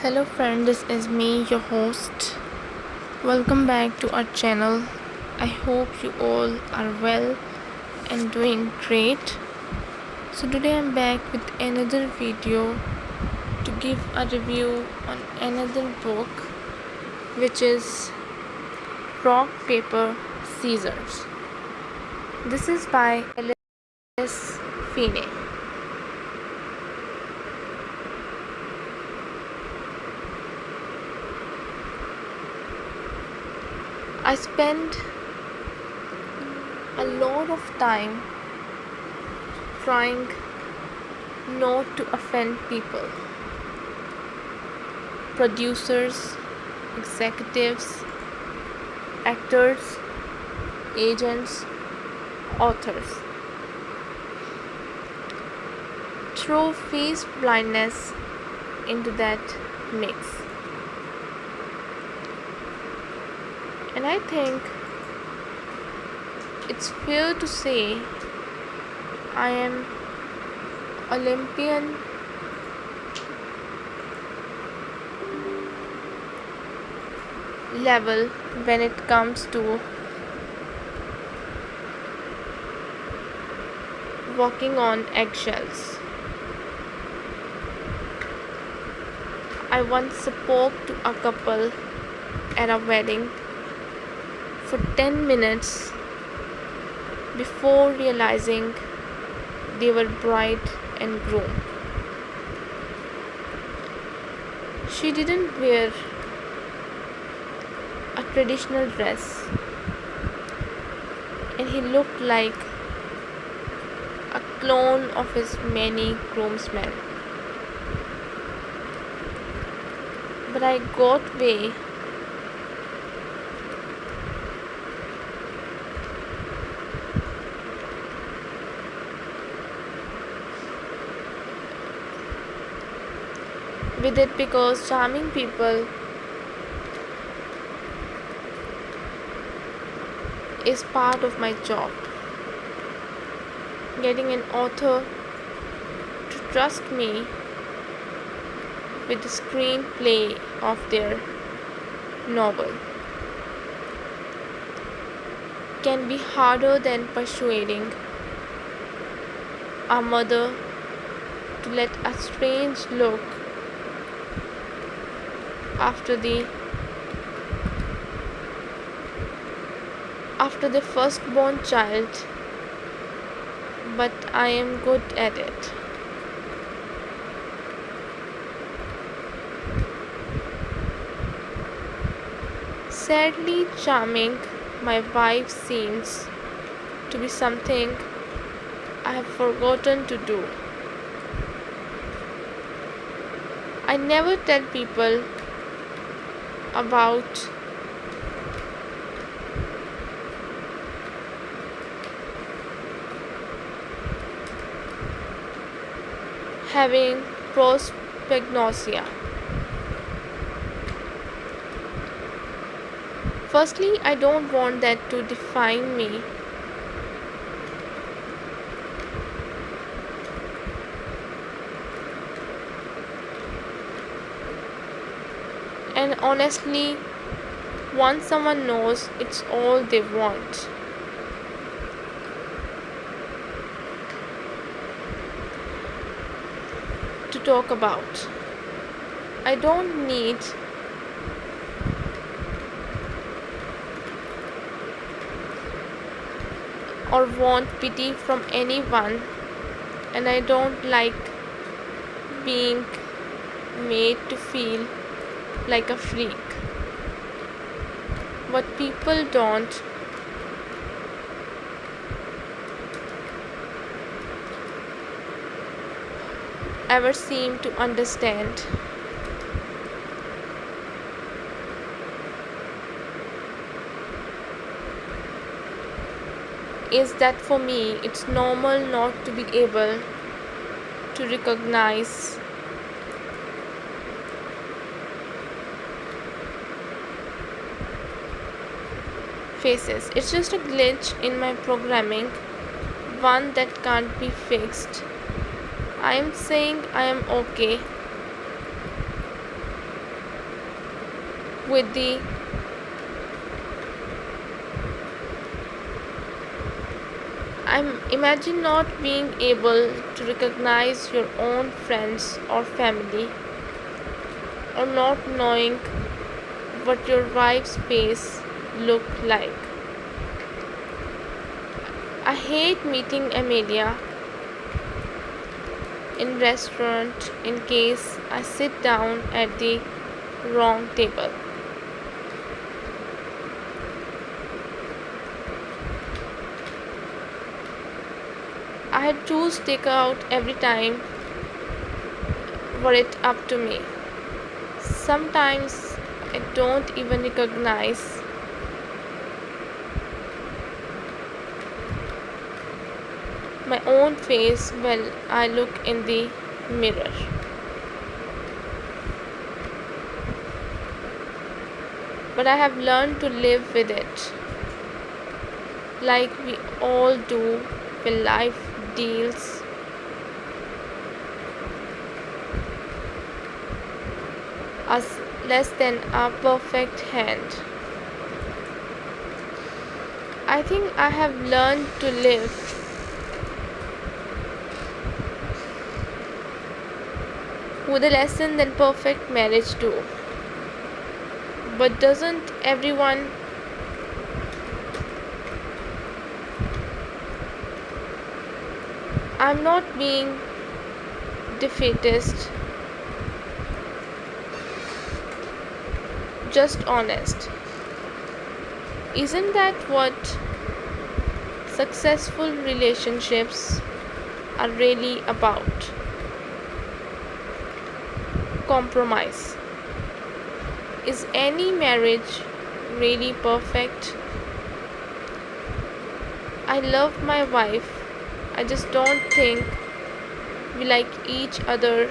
Hello friend, this is me, your host. Welcome back to our channel. I hope you all are well and doing great. So today I'm back with another video to give a review on another book, which is Rock, Paper, Scissors. This is by Alice Feeney. I spend a lot of time trying not to offend people, producers, executives, actors, agents, authors. Throw face blindness into that mix. And I think it's fair to say I am Olympian level when it comes to walking on eggshells. I once spoke to a couple at a wedding for 10 minutes before realizing they were bride and groom. She didn't wear a traditional dress, and he looked like a clone of his many groomsmen. But I got way with it because charming people is part of my job. Getting an author to trust me with the screenplay of their novel can be harder than persuading a mother to let a strange look after the firstborn child, but I am good at it. Sadly charming, my wife seems to be something I have forgotten to do. I never tell people about having prosopagnosia. Firstly, I don't want that to define me. And honestly, once someone knows, it's all they want. To talk about. I don't need or want pity from anyone, and I don't like being made to feel like a freak. What people don't ever seem to understand is that for me it's normal not to be able to recognize faces. It's just a glitch in my programming, one that can't be fixed. I am saying I am okay with the imagine not being able to recognize your own friends or family, or not knowing what your wife's face looked like. I hate meeting Amelia in restaurant in case I sit down at the wrong table. I had choose takeout every time were it up to me. Sometimes I don't even recognize my own face when I look in the mirror. But I have learned to live with it, like we all do when life deals us less than a perfect hand. I think I have learned to live with a lesson than perfect marriage do. But doesn't everyone? I'm not being defeatist, just honest. Isn't that what successful relationships are really about? Compromise. Is any marriage really perfect? I love my wife. I just don't think we like each other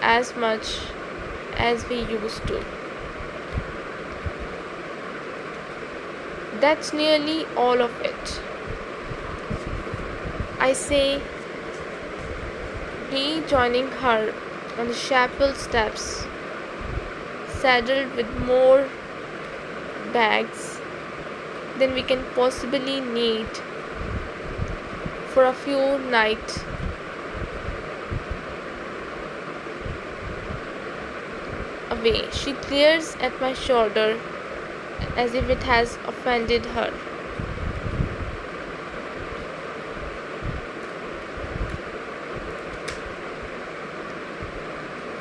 as much as we used to. That's nearly all of it. I say, rejoining her on the chapel steps, saddled with more bags than we can possibly need for a few nights away. She glares at my shoulder as if it has offended her.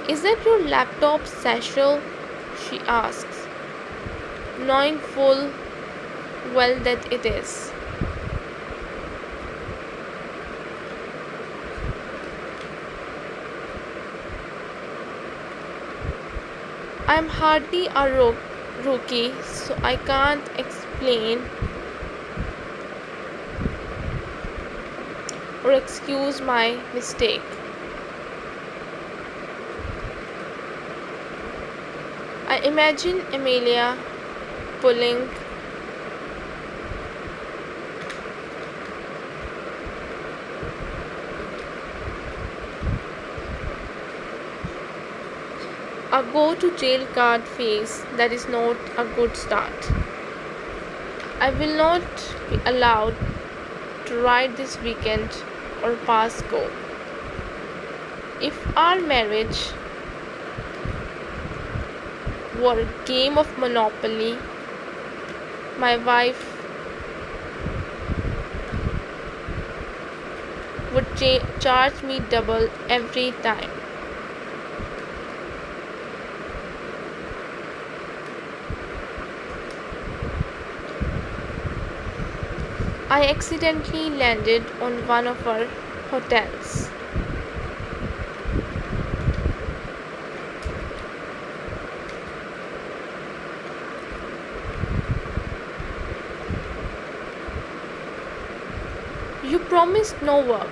Is that your laptop satchel? She asks, knowing full well that it is. I'm hardly a rookie, so I can't explain or excuse my mistake. I imagine Amelia pulling a go to jail card face. That is not a good start. I will not be allowed to ride this weekend or pass go. If our marriage were a game of Monopoly, my wife would charge me double every time. I accidentally landed on one of our hotels. You promised no work,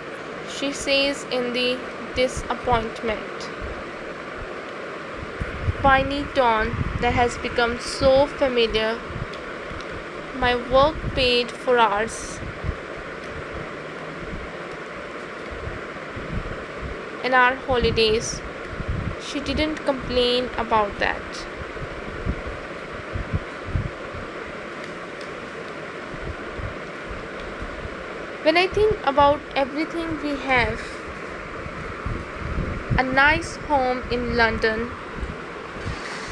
she says in the disappointment, whiny tone that has become so familiar. My work paid for hours, and our holidays. She didn't complain about that. When I think about everything we have, a nice home in London,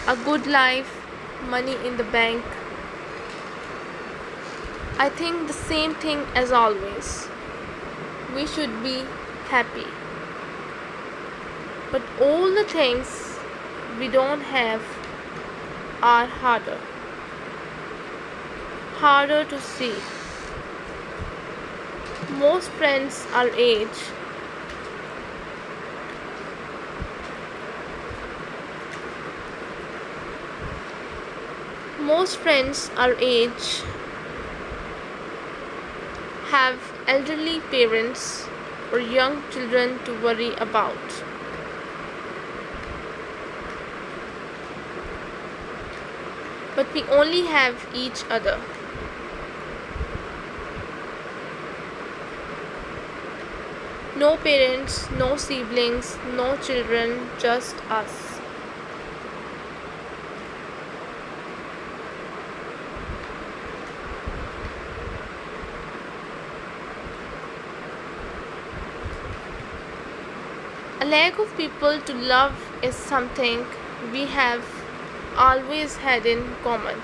a good life, money in the bank, I think the same thing as always. We should be happy. But all the things we don't have are harder to see. Most friends our age most friends our age have elderly parents or young children to worry about. But we only have each other. No parents, no siblings, no children, just us. A lack of people to love is something we have always had in common.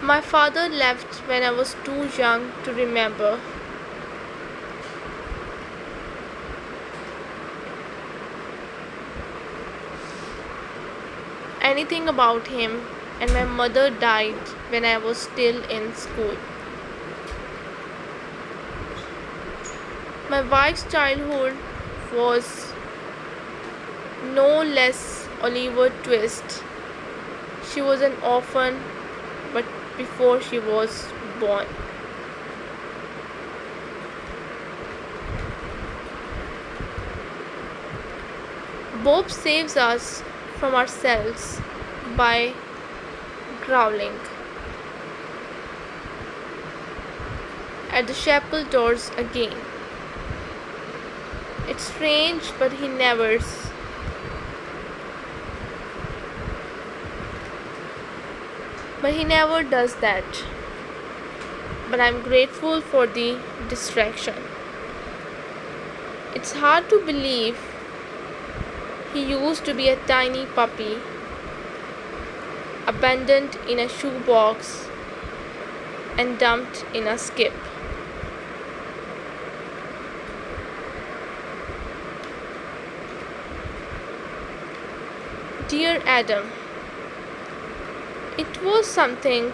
My father left when I was too young to remember. Anything about him, and my mother died when I was still in school. My wife's childhood was no less Oliver Twist. She was an orphan, but before she was born. Bob saves us from ourselves by growling at the chapel doors again. It's strange, but he never does that. But I'm grateful for the distraction. It's hard to believe he used to be a tiny puppy, abandoned in a shoebox and dumped in a skip. Dear Adam, it was something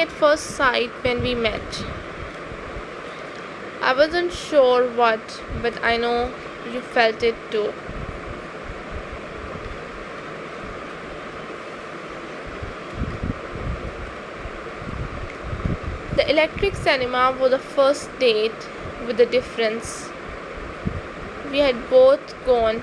at first sight when we met. I wasn't sure what, but I know you felt it too. The electric cinema was the first date with the difference. We had both gone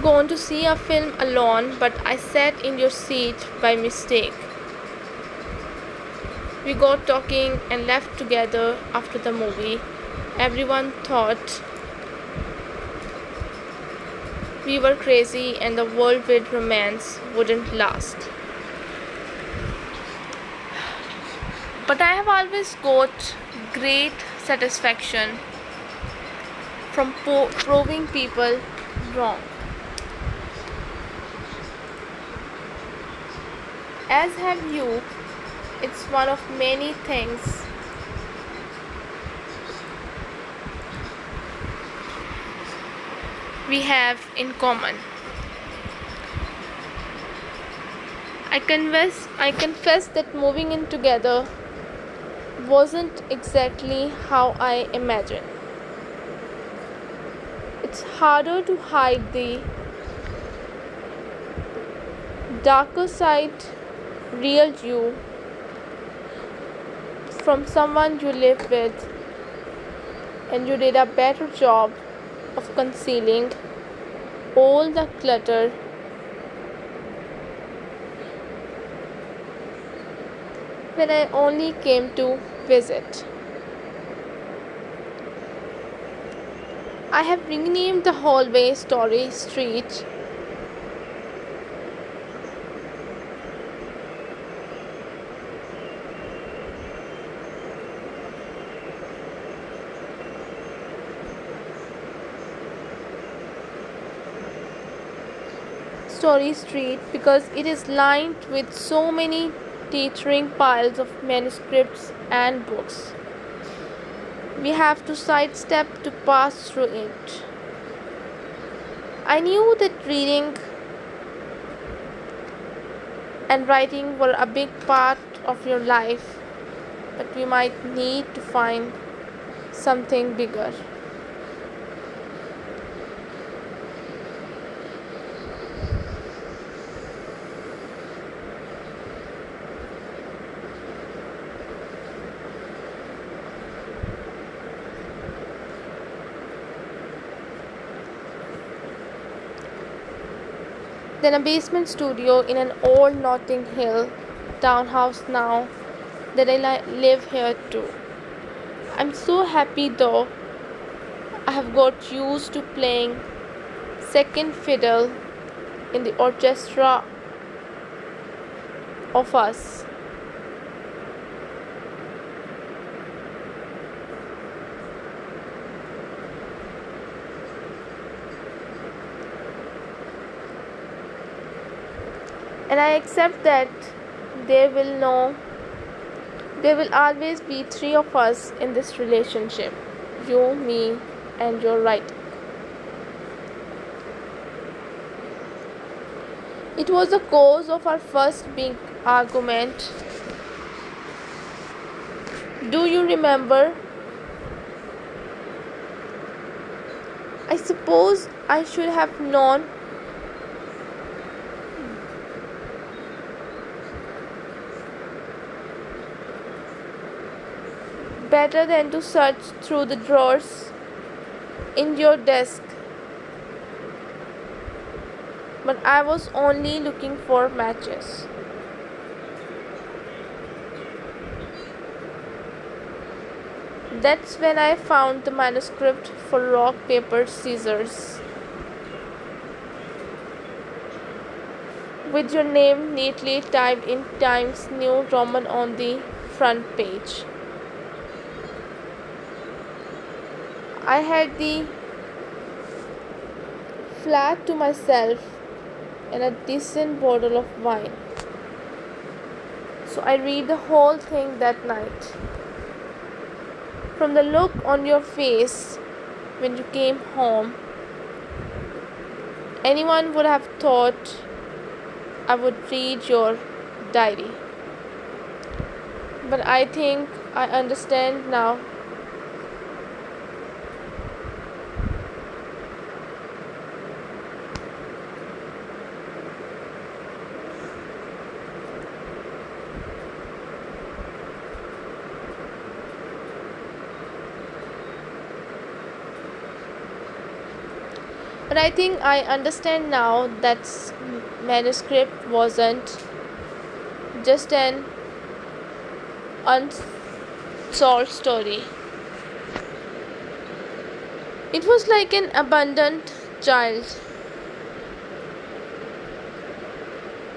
gone to see a film alone, but I sat in your seat by mistake. We got talking and left together after the movie. Everyone thought we were crazy and the whirlwind romance wouldn't last. But I have always got great satisfaction from proving people wrong. as have you. It's one of many things we have in common. I confess that moving in together wasn't exactly how I imagined. It's harder to hide the darker side, real you, from someone you live with, and you did a better job of concealing all the clutter when I only came to visit. I have renamed the hallway Story Street. Story Street because it is lined with so many teetering piles of manuscripts and books. We have to sidestep to pass through it. I knew that reading and writing were a big part of your life, but we might need to find something bigger. Then a basement studio in an old Notting Hill townhouse now that I live here too. I'm so happy though. I have got used to playing second fiddle in the orchestra of us. And I accept that there will no there will always be three of us in this relationship. You, me, and your writing. It was the cause of our first big argument. Do you remember? I suppose I should have known better than to search through the drawers in your desk. But I was only looking for matches. That's when I found the manuscript for Rock, Paper, Scissors, with your name neatly typed in Times New Roman on the front page. I had the flat to myself and a decent bottle of wine. So I read the whole thing that night. From the look on your face when you came home, anyone would have thought I would read your diary. But I think I understand now. But I think I understand now that manuscript wasn't just an unsolved story. It was like an abandoned child.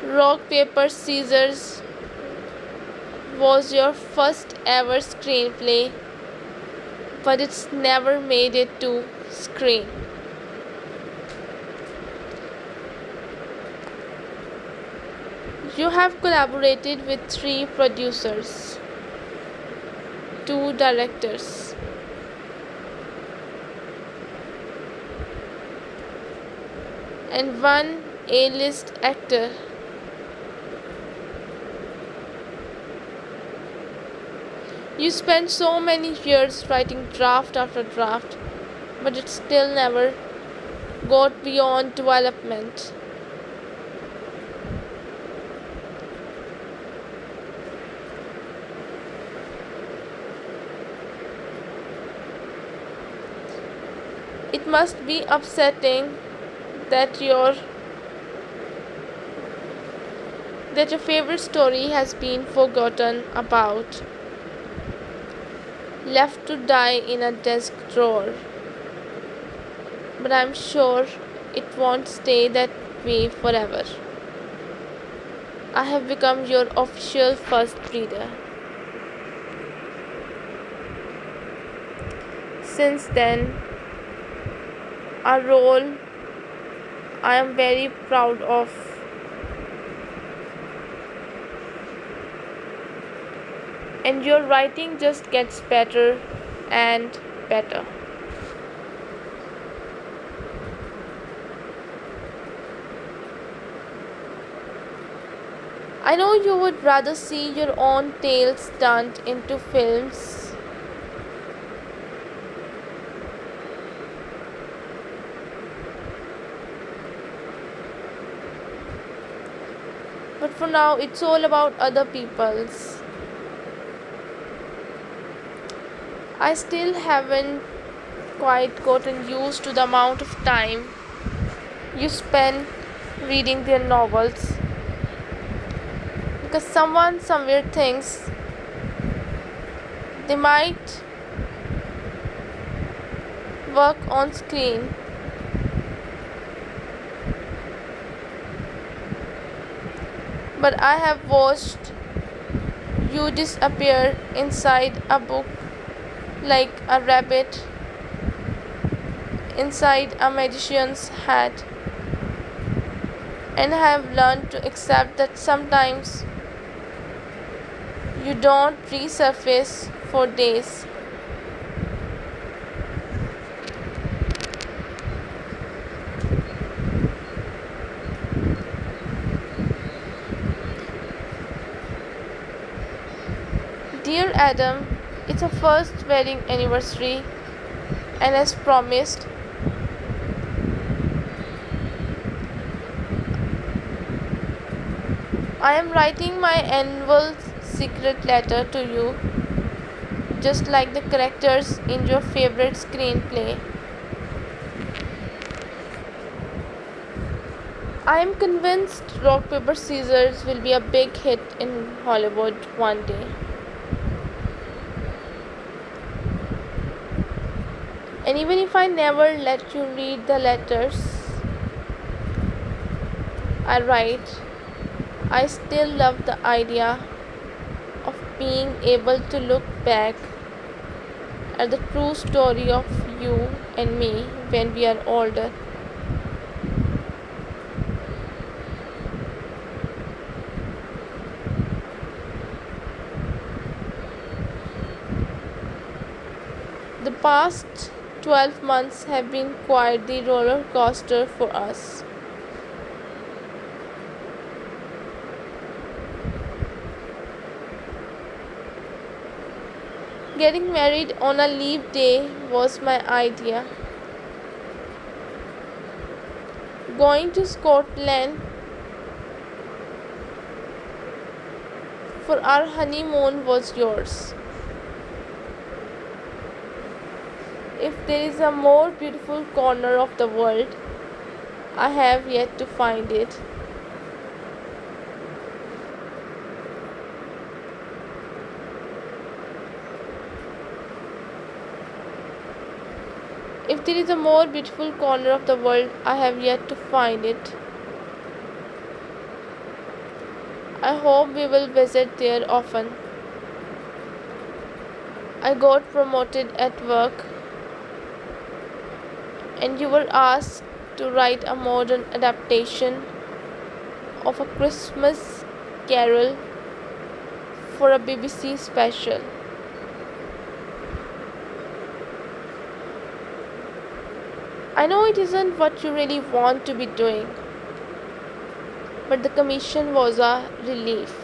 Rock, paper, scissors was your first ever screenplay, but it's never made it to screen. You have collaborated with 3 producers, 2 directors, and 1 A-list actor. You spent so many years writing draft after draft, but it still never got beyond development. It must be upsetting that your favorite story has been forgotten about, left to die in a desk drawer. But I'm sure it won't stay that way forever. I have become your official first reader. Since then, a role I am very proud of. And your writing just gets better and better. I know you would rather see your own tales turned into films. But for now, it's all about other people's. I still haven't quite gotten used to the amount of time you spend reading their novels, because someone somewhere thinks they might work on screen. But I have watched you disappear inside a book like a rabbit inside a magician's hat, and I have learned to accept that sometimes you don't resurface for days. Dear Adam, it's our first wedding anniversary, and as promised, I am writing my annual secret letter to you, just like the characters in your favorite screenplay. I am convinced Rock Paper Scissors will be a big hit in Hollywood one day. And even if I never let you read the letters I write, I still love the idea of being able to look back at the true story of you and me when we are older. The past 12 months have been quite the roller coaster for us. Getting married on a leap day was my idea. Going to Scotland for our honeymoon was yours. If there is a more beautiful corner of the world, I have yet to find it. If there is a more beautiful corner of the world, I have yet to find it. I hope we will visit there often. I got promoted at work, and you were asked to write a modern adaptation of A Christmas carol for a BBC special. I know it isn't what you really want to be doing, but the commission was a relief.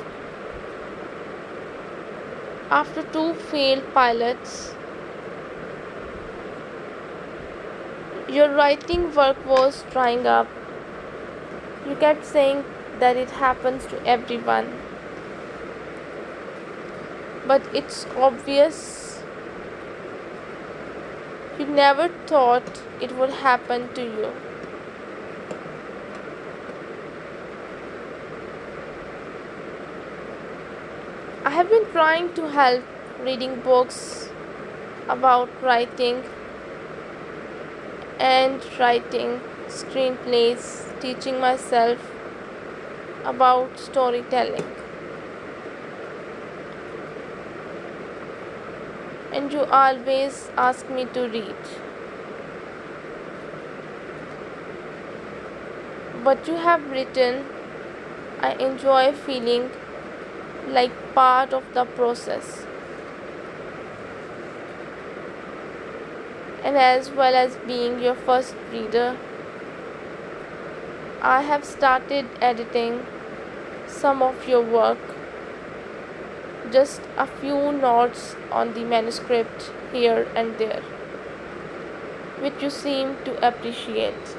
After two failed pilots, your writing work was drying up. You kept saying that it happens to everyone, but it's obvious you never thought it would happen to you. I have been trying to help reading books about writing and writing screenplays, teaching myself about storytelling. And you always ask me to read. What you have written, I enjoy feeling like part of the process. And as well as being your first reader, I have started editing some of your work, just a few notes on the manuscript here and there, which you seem to appreciate.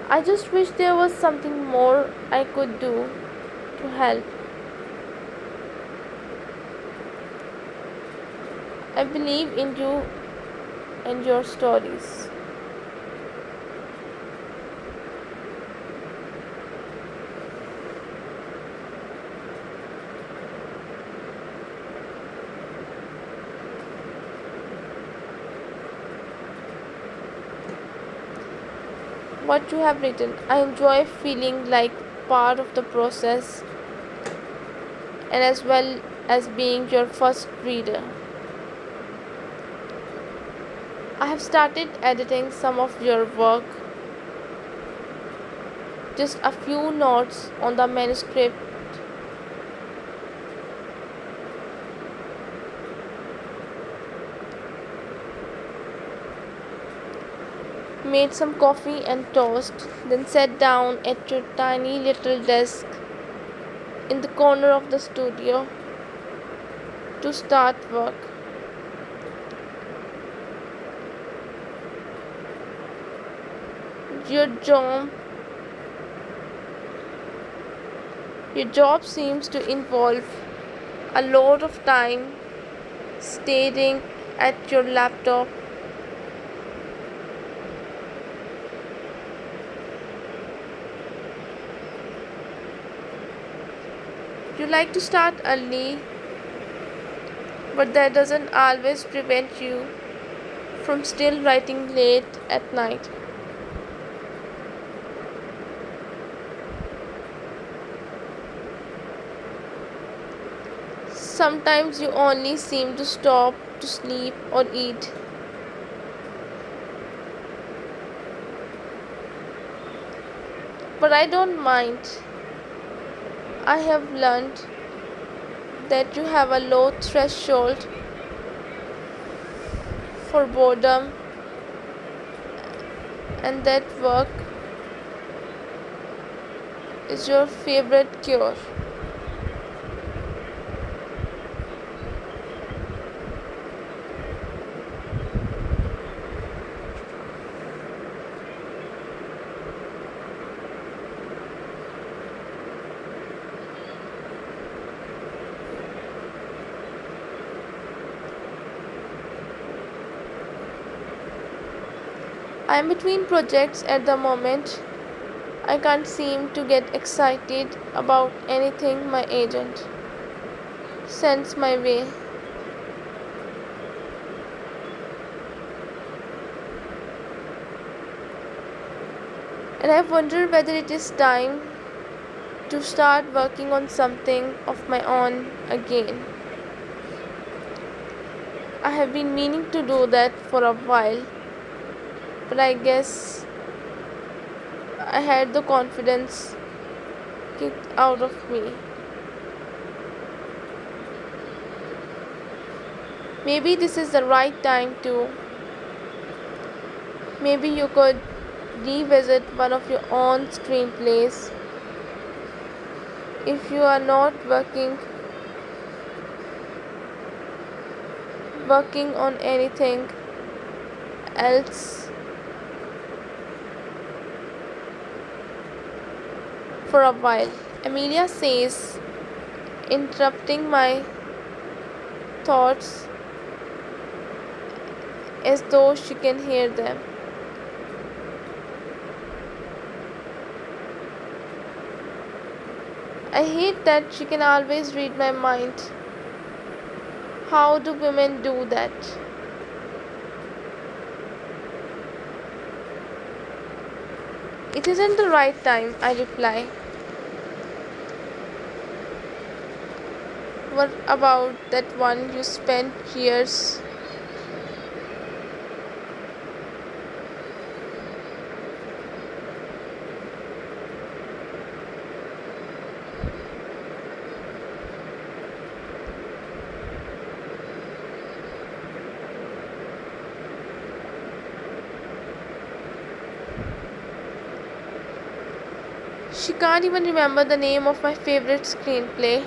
I just wish there was something more I could do to help. I believe in you and your stories. What you have written, I enjoy feeling like part of the process and as well as being your first reader. I have started editing some of your work, just a few notes on the manuscript. Made some coffee and toast, then sat down at your tiny little desk in the corner of the studio to start work. Your job Your job seems to involve a lot of time staring at your laptop. You like to start early, but that doesn't always prevent you from still writing late at night. Sometimes you only seem to stop to sleep or eat. But I don't mind. I have learned that you have a low threshold for boredom and that work is your favorite cure. I am between projects at the moment. I can't seem to get excited about anything my agent sends my way. And I wonder whether it is time to start working on something of my own again. I have been meaning to do that for a while, but I guess I had the confidence kicked out of me. Maybe this is the right time to. Maybe you could revisit one of your own screenplays if you are not working on anything else for a while. Amelia says, interrupting my thoughts as though she can hear them. I hate that she can always read my mind. How do women do that? It isn't the right time, I reply. What about that one you spent years She can't even remember the name of my favorite screenplay.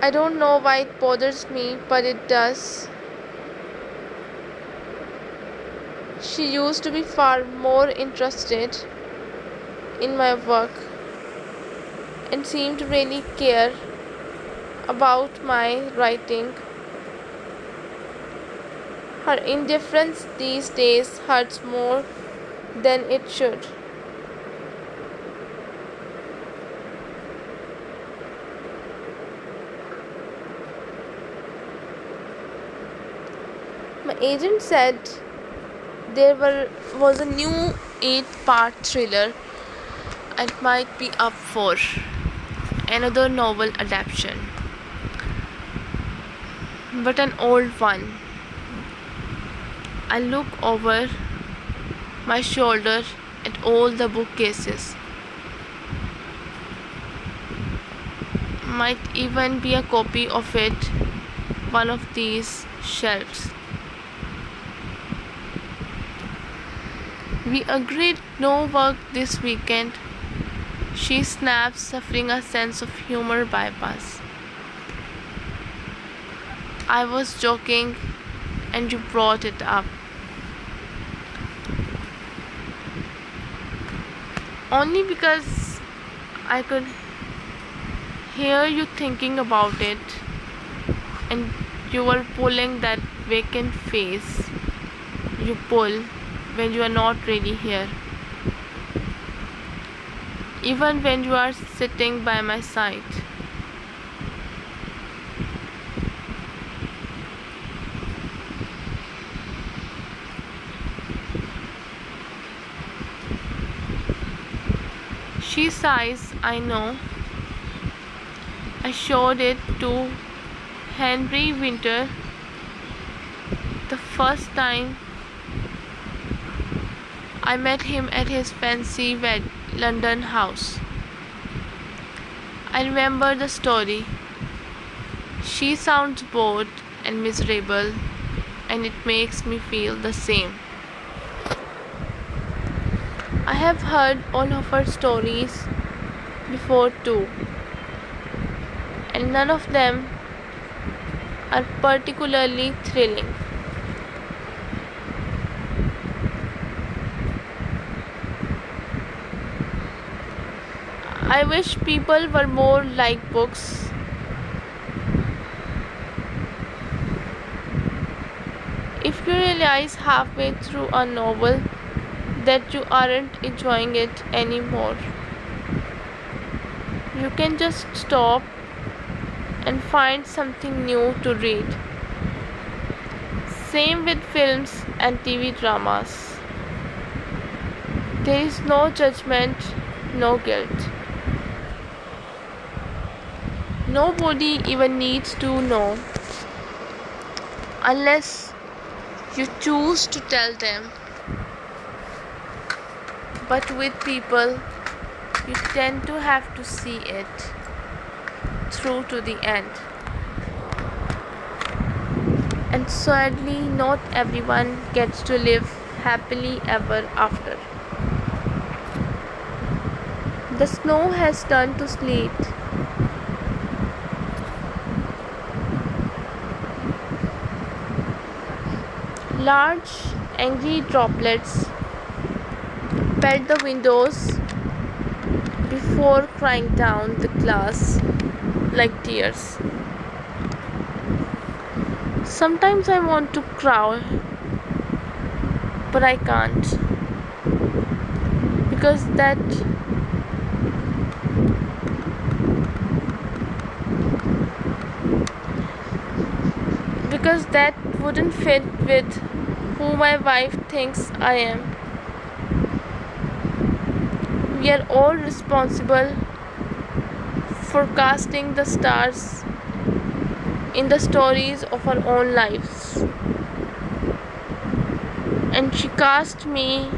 I don't know why it bothers me, but it does. She used to be far more interested in my work and seemed to really care about my writing. Her indifference these days hurts more than it should. My agent said was a new 8-part thriller and might be up for another novel adaptation, but an old one. I look over my shoulder at all the bookcases. Might even be a copy of it, one of these shelves. We agreed no work this weekend, she snaps, suffering a sense of humor bypass. I was joking and you brought it up. Only because I could hear you thinking about it and you were pulling that vacant face you pull when you are not really here. Even when you are sitting by my side. She sighs, I know. I showed it to Henry Winter the first time I met him at his fancy London house. I remember the story. She sounds bored and miserable, and it makes me feel the same. I have heard all of her stories before too, and none of them are particularly thrilling. I wish people were more like books. If you realize halfway through a novel that you aren't enjoying it anymore, you can just stop and find something new to read. Same with films and TV dramas. There is no judgment, no guilt. Nobody even needs to know unless you choose to tell them. But with people, you tend to have to see it through to the end. And sadly, not everyone gets to live happily ever after. The snow has turned to sleet. Large, angry droplets pelt the windows before crying down the glass like tears. Sometimes I want to cry, but I can't because that wouldn't fit with who my wife thinks I am. We are all responsible for casting the stars in the stories of our own lives. And she cast me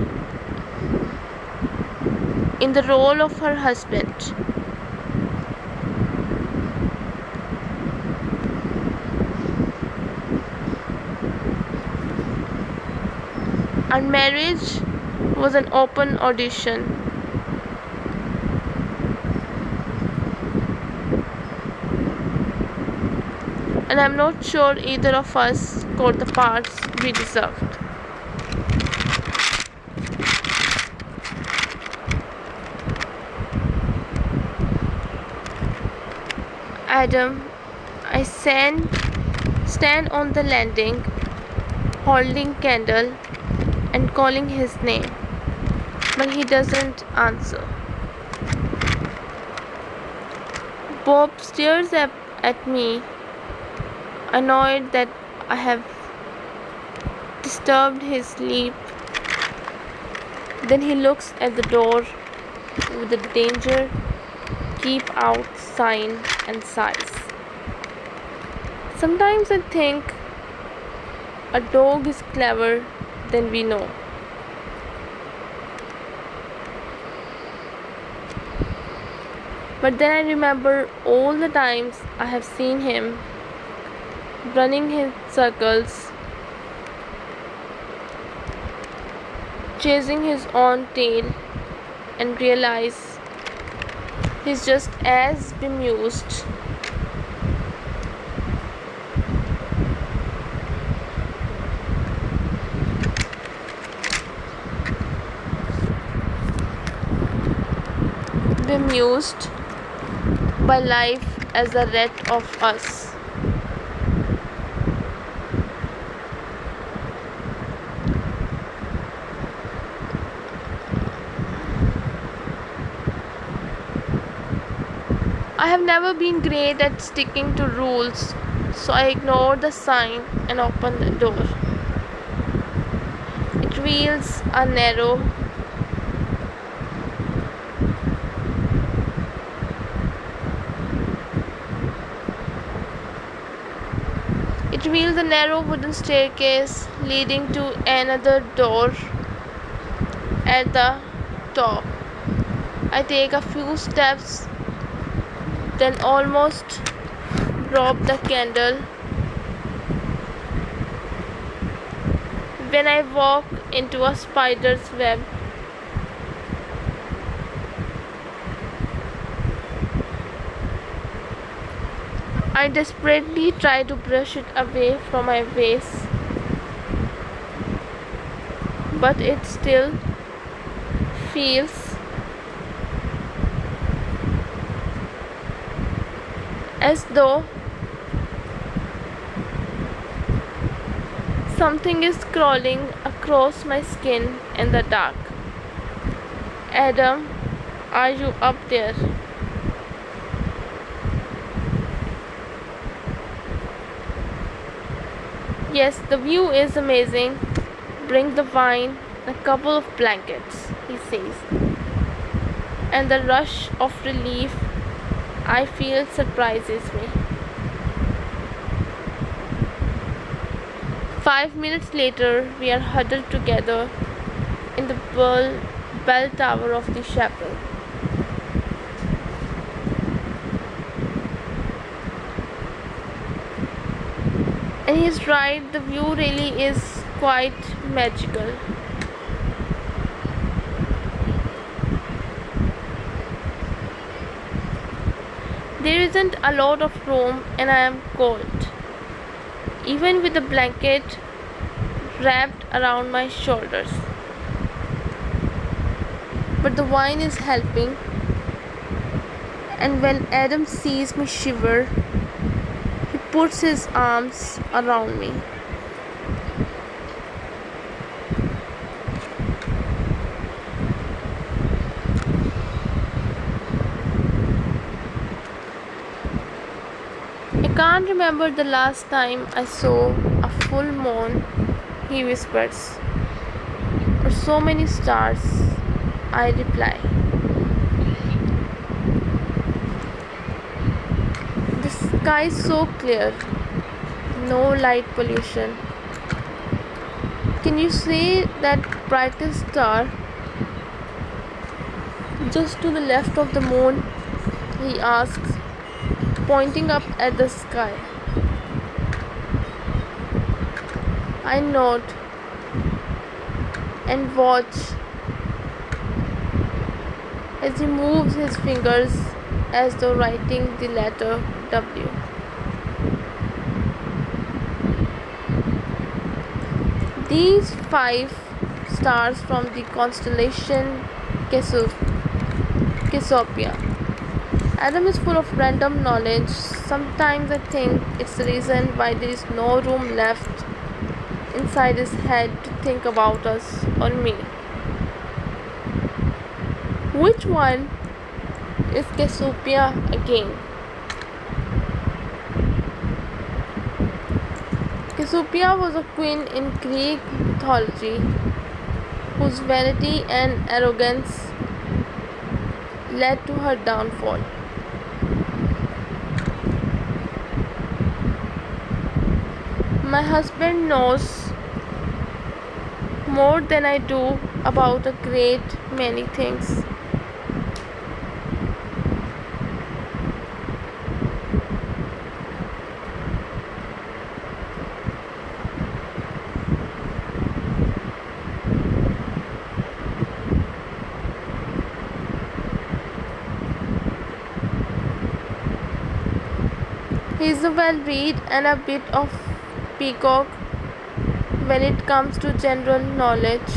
in the role of her husband. Our marriage was an open audition. And I'm not sure either of us got the parts we deserved. Adam, I stand on the landing, holding candle and calling his name, but he doesn't answer. Bob stares at me, annoyed that I have disturbed his sleep. Then he looks at the door with the danger keep out sign and sighs. Sometimes I think a dog is clever than we know. But then I remember all the times I have seen him running in circles, chasing his own tail, and realize he's just as bemused. Bemused by life as the rest of us. I have never been great at sticking to rules, so I ignored the sign and opened the door. It reveals a narrow, wooden staircase leading to another door at the top. I take a few steps, then almost drop the candle when I walk into a spider's web. I desperately try to brush it away from my face, but it still feels as though something is crawling across my skin in the dark. Adam, are you up there? Yes, the view is amazing. Bring the wine and a couple of blankets, he says. And the rush of relief I feel surprises me. 5 minutes later, we are huddled together in the bell tower of the chapel. And he's right, the view really is quite magical. There isn't a lot of room and I am cold, even with a blanket wrapped around my shoulders. But the wine is helping, and when Adam sees me shiver, he puts his arms around me. I can't remember the last time I saw a full moon, he whispers, or so many stars, I reply. The sky is so clear, no light pollution. Can you see that brightest star just to the left of the moon? He asks, pointing up at the sky. I nod and watch as he moves his fingers as though writing the letter W. These 5 stars from the constellation Cassiopeia. Adam is full of random knowledge. Sometimes I think it's the reason why there is no room left inside his head to think about us or me. Which one is Cassiopeia again? Cassiopeia was a queen in Greek mythology whose vanity and arrogance led to her downfall. My husband knows more than I do about a great many things. He's a well-read and a bit of peacock when it comes to general knowledge.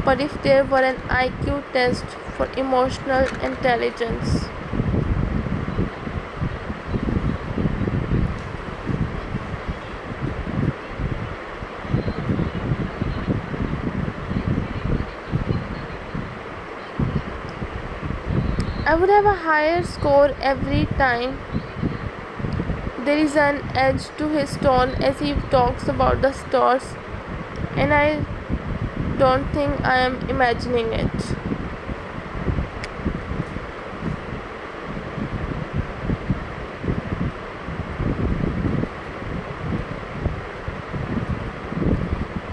But if there were an IQ test for emotional intelligence, I would have a higher score every time. There is an edge to his tone as he talks about the stars, and I don't think I am imagining it.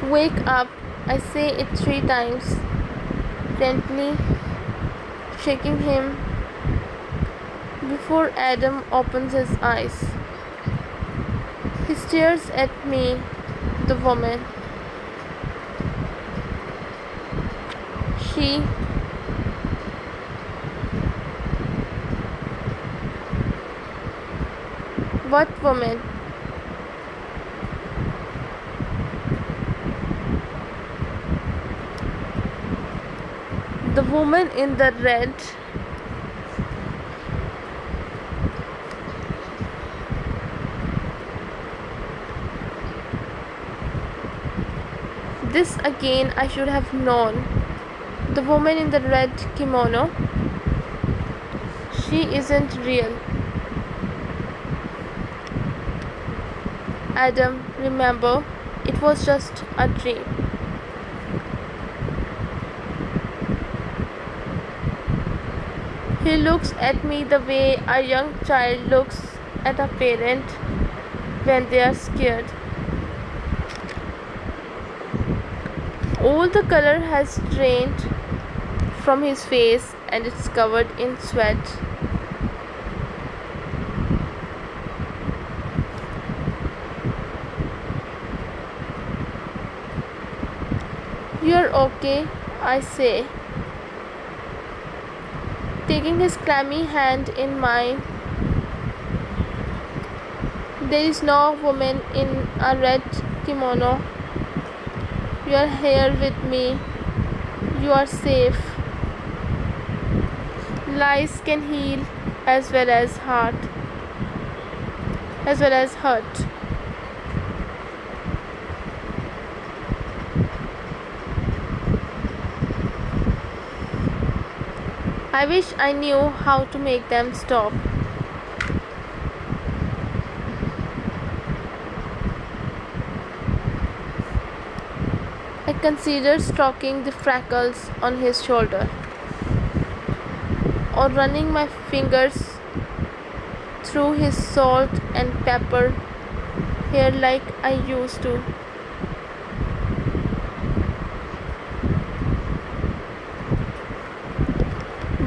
Wake up, I say it 3 times, gently shaking him before Adam opens his eyes. He stares at me, the woman. She What woman? The woman in the red. This again I should have known. The woman in the red kimono. She isn't real. Adam, remember, it was just a dream. He looks at me the way a young child looks at a parent when they are scared. All the color has drained from his face and it's covered in sweat. "You're okay," I say, taking his clammy hand in mine. "There is no woman in a red kimono. You are here with me. You are safe. Lies can heal as well as hurt. I wish I knew how to make them stop." I consider stroking the freckles on his shoulder or running my fingers through his salt and pepper hair like I used to.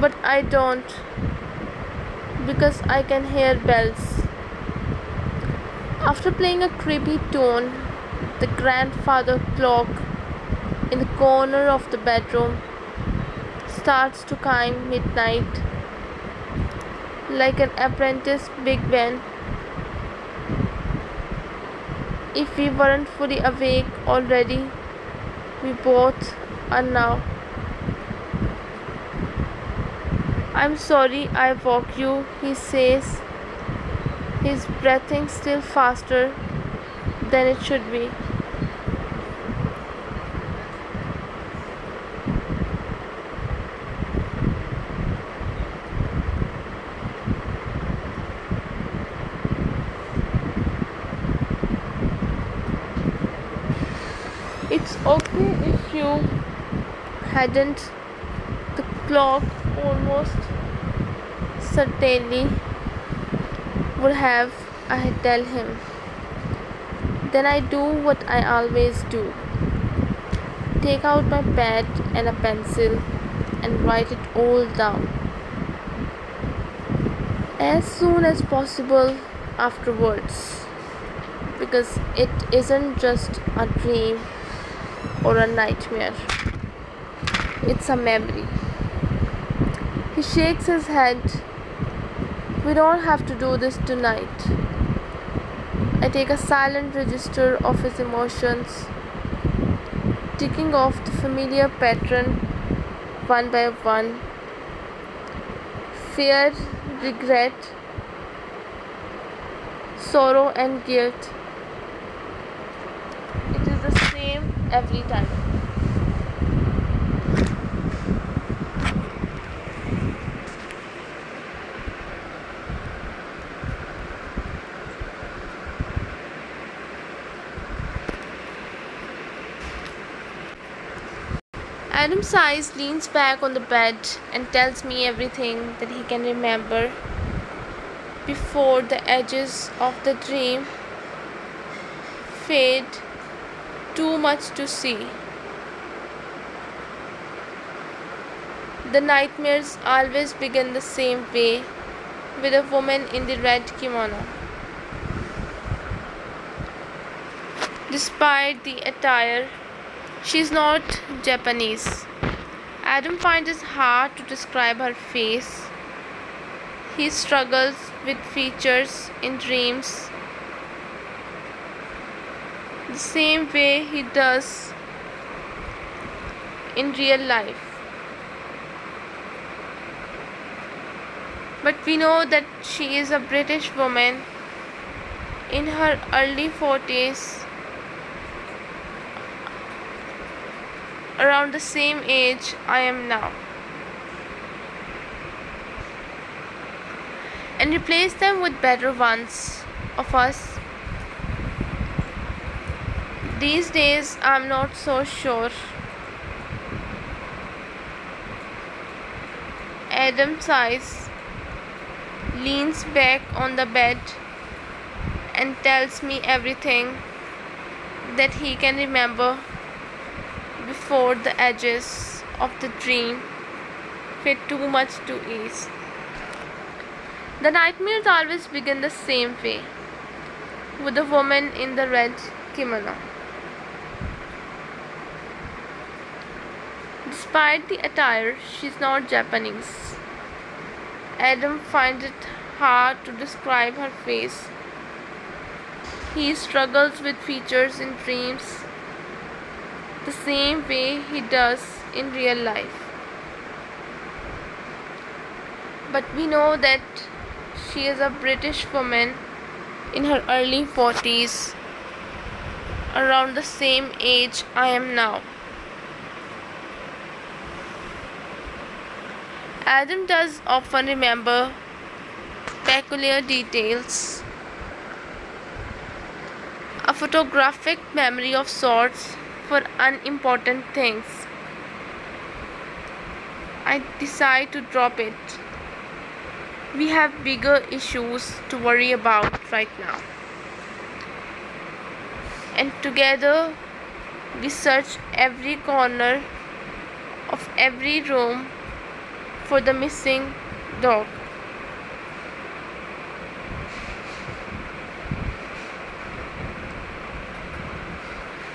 But I don't, because I can hear bells. After playing a creepy tune, the grandfather clock in the corner of the bedroom starts to chime midnight like an apprentice big band. If we weren't fully awake already, we both are now. "I'm sorry I woke you," he says, his breathing still faster than it should be. "It's okay if you hadn't," the clock almost certainly would have, I tell him. Then I do what I always do. Take out my pad and a pencil and write it all down as soon as possible afterwards, because it isn't just a dream or a nightmare. It's a memory. He shakes his head. "We don't have to do this tonight." I take a silent register of his emotions, ticking off the familiar pattern one by one. Fear, regret, sorrow and guilt. It is the same every time. Adam sighs, leans back on the bed, and tells me everything that he can remember before the edges of the dream fade too much to see. The nightmares always begin the same way, with a woman in the red kimono. Despite the attire, she's not Japanese. Adam finds it hard to describe her face. He struggles with features in dreams the same way he does in real life. But we know that she is a British woman in her early 40s, around the same age I am now, and replace them with better ones of us. These days I'm not so sure. Adam sighs, leans back on the bed, and tells me everything that he can remember before the edges of the dream fit too much to ease. The nightmares always begin the same way, with the woman in the red kimono. Despite the attire, she's not Japanese. Adam finds it hard to describe her face. He struggles with features in dreams the same way he does in real life. But we know that she is a British woman in her early 40s, around the same age I am now. Adam does often remember peculiar details, a photographic memory of sorts for unimportant things. I decide to drop it. We have bigger issues to worry about right now. And together we search every corner of every room for the missing dog.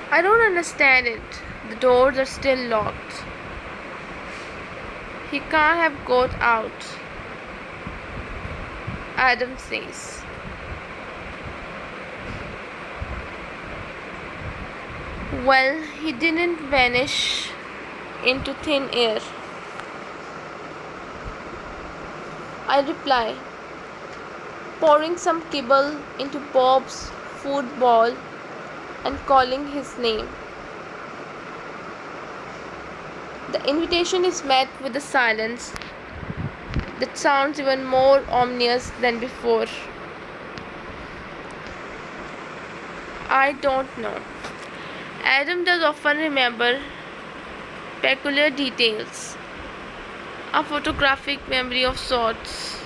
I don't understand it. The doors are still locked. He can't have got out, Adam says. Well, he didn't vanish into thin air, I reply, pouring some kibble into Bob's food bowl and calling his name. The invitation is met with a silence that sounds even more ominous than before. I don't know. Adam does often remember peculiar details, a photographic memory of sorts.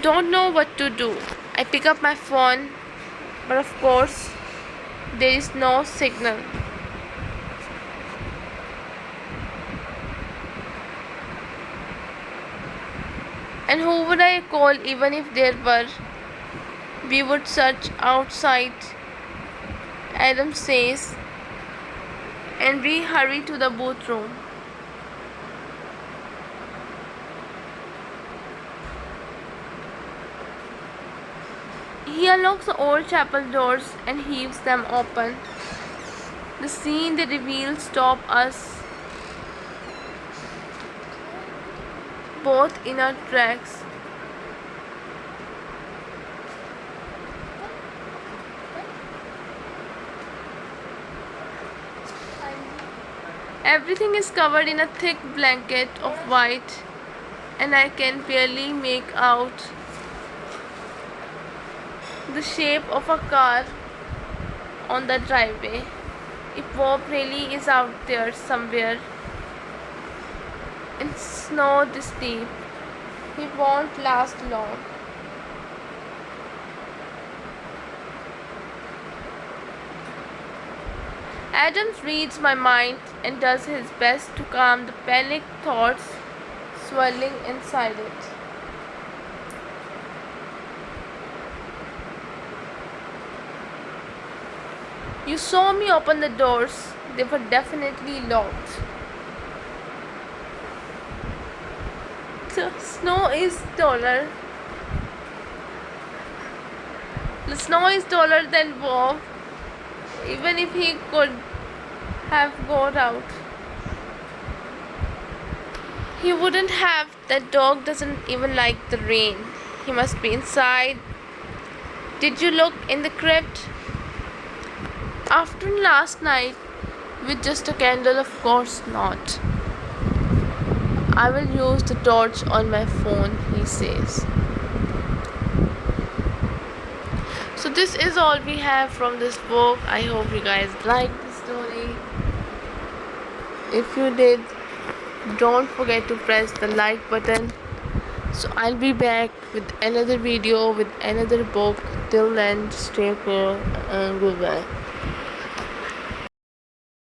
Don't know what to do. I pick up my phone, but of course, there is no signal. And who would I call even if there were? We would search outside, Adam says, and we hurry to the booth room. He unlocks the old chapel doors and heaves them open. The scene they reveal stops us both in our tracks. Everything is covered in a thick blanket of white, and I can barely make out the shape of a car on the driveway. If Bob really is out there somewhere in snow this deep, he won't last long. Adams reads my mind and does his best to calm the panicked thoughts swirling inside it. You saw me open the doors. They were definitely locked. The snow is taller. The snow is taller than Bob, even if he could have got out. He wouldn't have. That dog doesn't even like the rain. He must be inside. Did you look in the crypt? After last night, with just a candle, of course not. I will use the torch on my phone, he says. So this is all we have from this book. I hope you guys liked the story. If you did, don't forget to press the like button. So I'll be back with another video with another book. Till then, stay cool and goodbye.